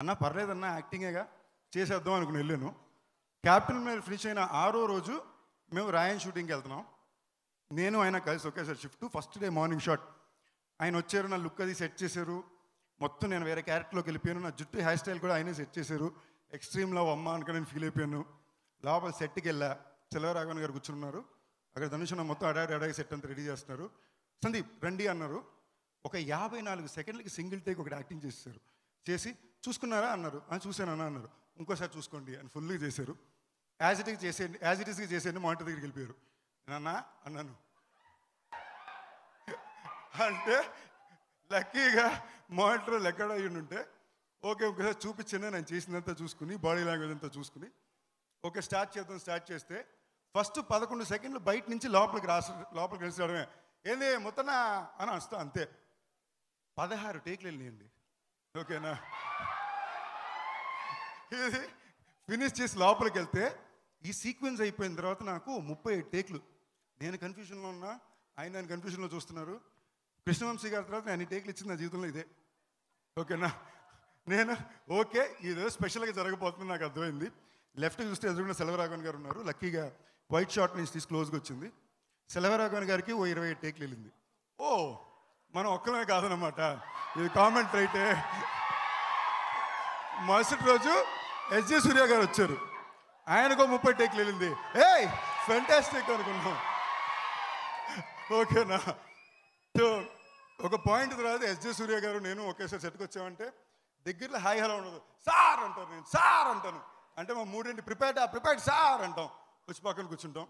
అన్న పర్లేదన్నా యాక్టింగేగా చేసేద్దాం అనుకుని వెళ్ళాను. క్యాప్టెన్ మీద ఫినిష్ అయిన 6వ రోజు మేము రాయన్ షూటింగ్కి వెళ్తున్నాం. నేను ఆయన కలిసి ఒకేసారి shift. First day morning shot ఆయన వచ్చారు, నా లుక్ అది సెట్ చేశారు. మొత్తం నేను వేరే క్యారెక్టర్లోకి వెళ్ళిపోయాను. నా జుట్టు హెయిర్ స్టైల్ కూడా ఆయనే సెట్ చేశారు. ఎక్స్ట్రీమ్ లవ్ అమ్మ అనుకుని నేను ఫీల్ అయిపోయాను. లోపల సెట్కి వెళ్ళా, సెల్వరాఘవన్ గారు కూర్చున్నారు. అక్కడ ధనుష్ మొత్తం అడాయి సెట్ అంతా రెడీ చేస్తున్నారు. సందీప్ రండి అన్నారు. ఒక 54 సెకండ్లకి సింగిల్ టేక్ ఒకటి యాక్టింగ్ చేశారు. చేసి చూసుకున్నారా అన్నారు. చూశానన్నా అన్నారు. ఇంకోసారి చూసుకోండి అని ఫుల్గా చేశారు. యాజ్ ఇట్ ఈస్గా చేసేయండి మానిటర్ దగ్గరికి వెళ్ళిపోయారు. నేనన్నా అన్నాను. అంటే లక్కీగా మానిటర్ ఎక్కడ అయ్యి ఉంటే ఓకే ఒకసారి చూపించాను. నేను చేసిందంతా చూసుకుని బాడీ లాంగ్వేజ్ అంతా చూసుకుని ఓకే స్టార్ట్ చేస్తే ఫస్ట్ 11 సెకండ్లు బయట నుంచి లోపలికి కలిసి రావడమే. ఏంది మొత్తనా అని వస్తా అంతే. 16 టేక్లు వెళ్ళినాయండి. ఓకేనా, ఇది ఫినిష్ చేసి లోపలికి వెళ్తే ఈ సీక్వెన్స్ అయిపోయిన తర్వాత నాకు 37 టేక్లు. నేను కన్ఫ్యూజన్లో ఉన్నా, ఆయన నేను కన్ఫ్యూజన్లో చూస్తున్నారు. కృష్ణవంశీ గారి తర్వాత నేను టేక్లు ఇచ్చింది నా జీవితంలో ఇదే. ఓకేనా, నేను ఓకే ఇదేదో స్పెషల్గా జరగబోతుంది నాకు అర్థమైంది. లెఫ్ట్ చూస్తే ఎదురుగా సెల్వరాఘవన్ గారు ఉన్నారు. లక్కీగా వైట్ షార్ట్ నుంచి తీసి క్లోజ్గా వచ్చింది. సెల్వరాఘవన్ గారికి 27 టేక్లు వెళ్ళింది. ఓ మనం ఒక్కలమే కాదనమాట, ఇది కామెంట్ రైటే. మరుసటి రోజు ఎస్జే సూర్య గారు వచ్చారు. ఆయనకు 30 టేక్లు వెళ్ళింది. ఏయ్ ఫెంటాస్టిక్ అనుకున్నాం. ఓకేనా, సో ఒక పాయింట్ తర్వాత ఎస్జే సూర్య గారు నేను ఒకేసారి సెట్కి వచ్చామంటే దగ్గరలో హాయ్ హలో ఉండదు. సార్ అంటారు, నేను సార్ అంటాను. అంటే మా 3 ప్రిపేర్డ్ సార్ అంటాం. వచ్చి పక్కన కూర్చుంటాం.